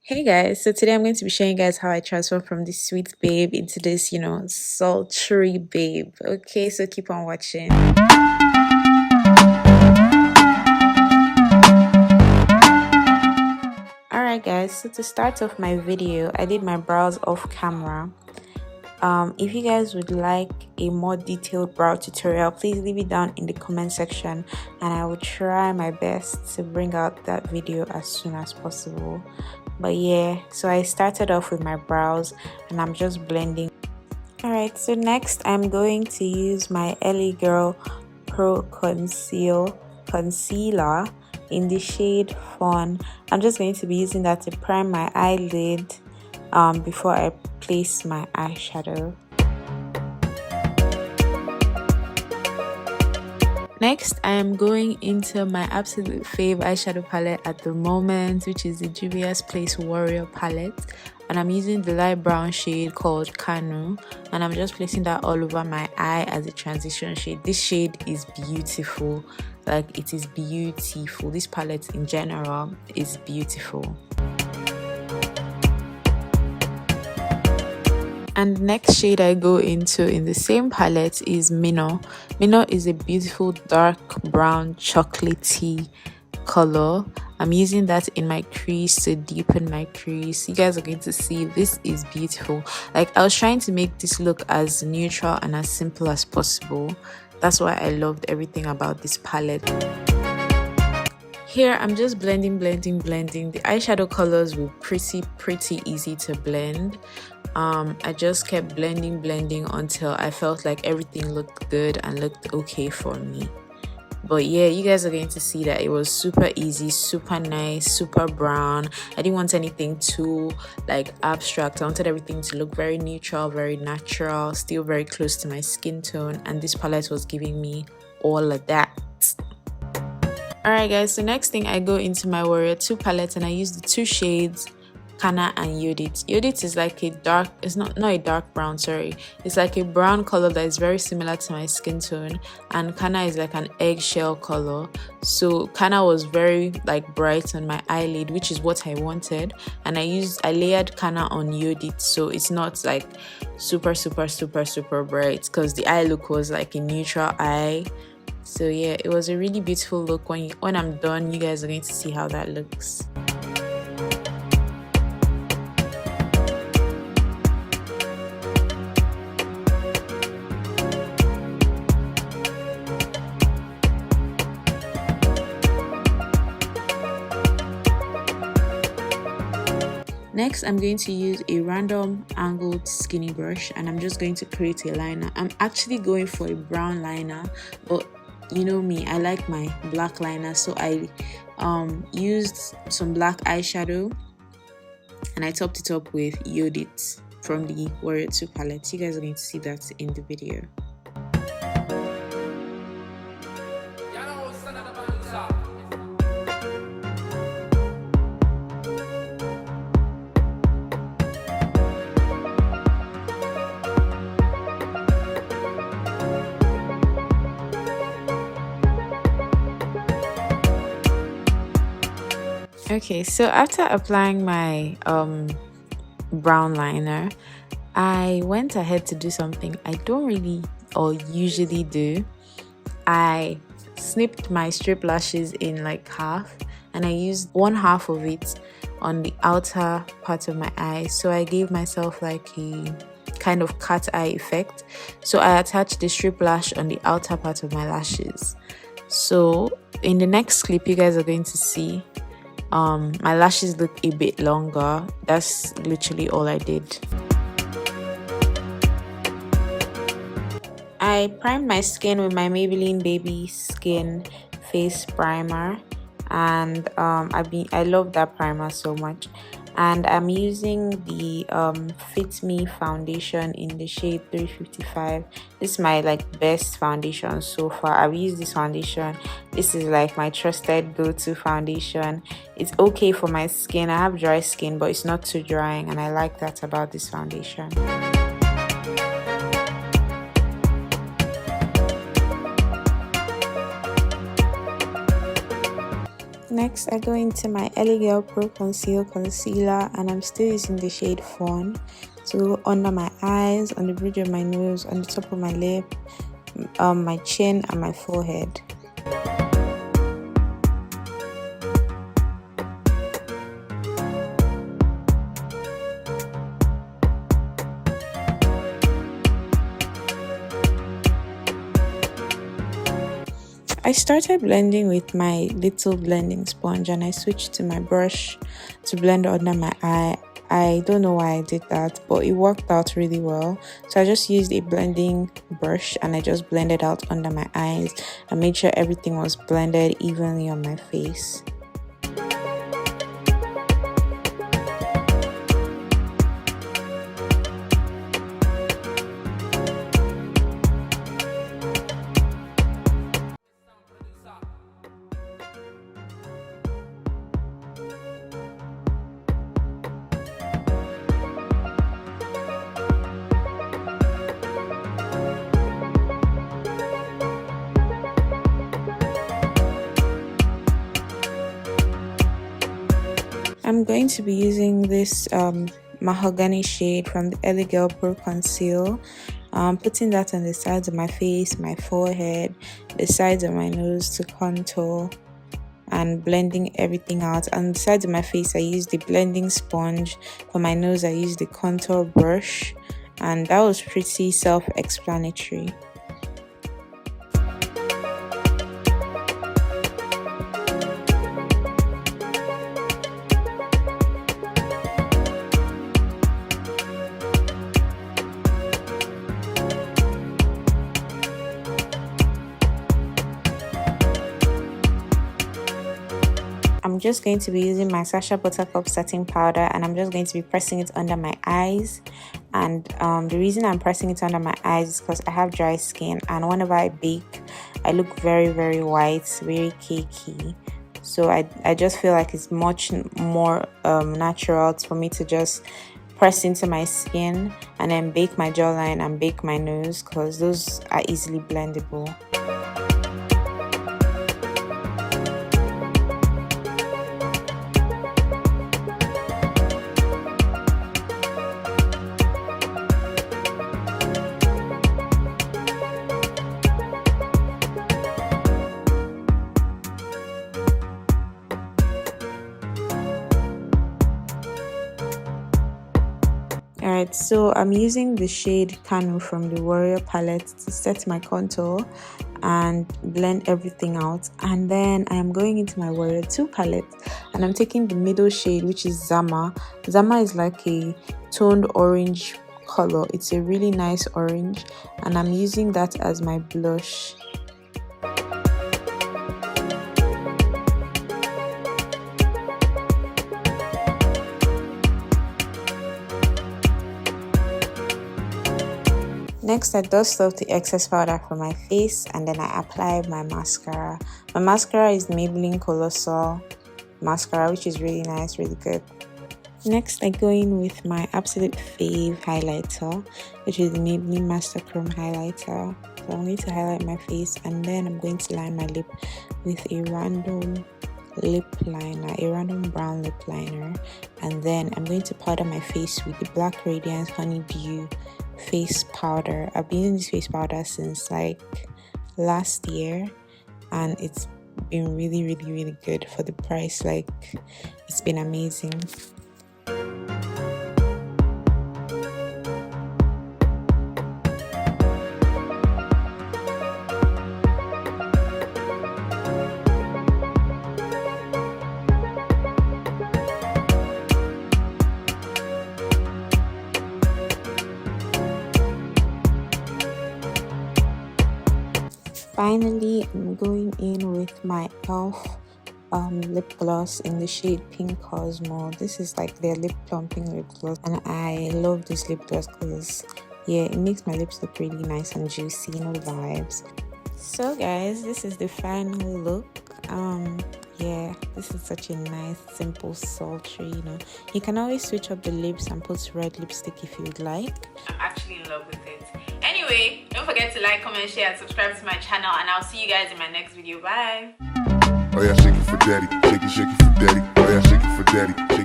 Hey guys, so today I'm going to be showing you guys how I transform from this sweet babe into this, sultry babe. Okay, so keep on watching. Alright guys, so to start off my video, I did my brows off camera. If you guys would like a more detailed brow tutorial, please leave it down in the comment section and I will try my best to bring out that video as soon as possible. But yeah, so I started off with my brows and I'm just blending. Alright, so next I'm going to use my LA Girl Pro Concealer in the shade Fawn. I'm just going to be using that to prime my eyelid before I place my eyeshadow. Next, I am going into my absolute fave eyeshadow palette at the moment, which is the Juvia's Place Warrior palette. And I'm using the light brown shade called Canu. And I'm just placing that all over my eye as a transition shade. This shade is beautiful. Like, it is beautiful. This palette in general is beautiful. And the next shade I go into in the same palette is Minnow. Minnow is a beautiful dark brown chocolatey color. I'm using that in my crease to deepen my crease. You guys are going to see this is beautiful. Like, I was trying to make this look as neutral and as simple as possible. That's why I loved everything about this palette. Here I'm just blending. The eyeshadow colors were pretty easy to blend. I just kept blending until I felt like everything looked good and looked okay for me. But yeah, you guys are going to see that it was super easy, super nice, super brown. I didn't want anything too like abstract. I wanted everything to look very neutral, very natural, still very close to my skin tone, and this palette was giving me all of that. Alright guys, so next thing I go into my Warrior 2 palette and I use the two shades Canna and Yodit. Yodit is like a dark, it's not a dark brown, sorry. It's like a brown color that is very similar to my skin tone, and Canna is like an eggshell color. So Canna was very like bright on my eyelid, which is what I wanted, and I layered Canna on Yodit, so it's not like super bright because the eye look was like a neutral eye. So yeah, it was a really beautiful look. When I'm done, you guys are going to see how that looks. Next, I'm going to use a random angled skinny brush and I'm just going to create a liner. I'm actually going for a brown liner, but you know me, I like my black liner, so I used some black eyeshadow and I topped it up with Yodit from the Warrior 2 palette. You guys are going to see that in the video. Okay, so after applying my brown liner, I went ahead to do something I don't really or usually do. I snipped my strip lashes in like half and I used one half of it on the outer part of my eye, so I gave myself like a kind of cat eye effect. So I attached the strip lash on the outer part of my lashes. So in the next clip you guys are going to see my lashes look a bit longer. That's literally all I did. I primed my skin with my Maybelline Baby Skin Face Primer, and I love that primer so much. And I'm using the Fit Me foundation in the shade 355. This is my like best foundation so far. I've used this foundation. This is like my trusted go-to foundation. It's okay for my skin. I have dry skin, but it's not too drying, and I like that about this foundation. Next, I go into my Edidiong Pro Conceal Concealer, and I'm still using the shade Fawn to go under my eyes, on the bridge of my nose, on the top of my lip, my chin, and my forehead. I started blending with my little blending sponge, and I switched to my brush to blend under my eye. I don't know why I did that, but it worked out really well. So I just used a blending brush and I just blended out under my eyes and made sure everything was blended evenly on my face. I'm going to be using this mahogany shade from the Edidiong Pro Conceal. Putting that on the sides of my face, my forehead, the sides of my nose to contour, and blending everything out. On the sides of my face, I used the blending sponge. For my nose, I used the contour brush, and that was pretty self-explanatory. I'm just going to be using my Sacha Buttercup setting powder, and I'm just going to be pressing it under my eyes. And the reason I'm pressing it under my eyes is because I have dry skin, and whenever I bake, I look very, very white, very cakey. So I just feel like it's much more natural for me to just press into my skin and then bake my jawline and bake my nose, because those are easily blendable. Alright, so I'm using the shade Cano from the Warrior palette to set my contour and blend everything out. And then I am going into my Warrior 2 palette, and I'm taking the middle shade, which is Zama. Zama is like a toned orange color. It's a really nice orange, and I'm using that as my blush. Next, I dust off the excess powder from my face, and then I apply my mascara. My mascara is Maybelline Colossal mascara, which is really nice, really good. Next, I go in with my absolute fave highlighter, which is the Maybelline Master Chrome highlighter. So I'm going to highlight my face, and then I'm going to line my lip with a random lip liner, a random brown lip liner, and then I'm going to powder my face with the Black Radiance Honeydew face powder. I've been using this face powder since like last year, and it's been really good for the price. Like, it's been amazing. Finally, I'm going in with my e.l.f. lip gloss in the shade Pink Cosmo. This is like their lip plumping lip gloss, and I love this lip gloss because yeah, it makes my lips look really nice and juicy, no vibes. So guys, this is the final look. Yeah, this is such a nice, simple, sultry, you know. You can always switch up the lips and put red lipstick if you'd like. I'm actually in love with it. Anyway, don't forget to like, comment, share, and subscribe to my channel, and I'll see you guys in my next video. Bye. Oh yeah, shake it for daddy. Shake it for daddy. Oh yeah, shake it for daddy.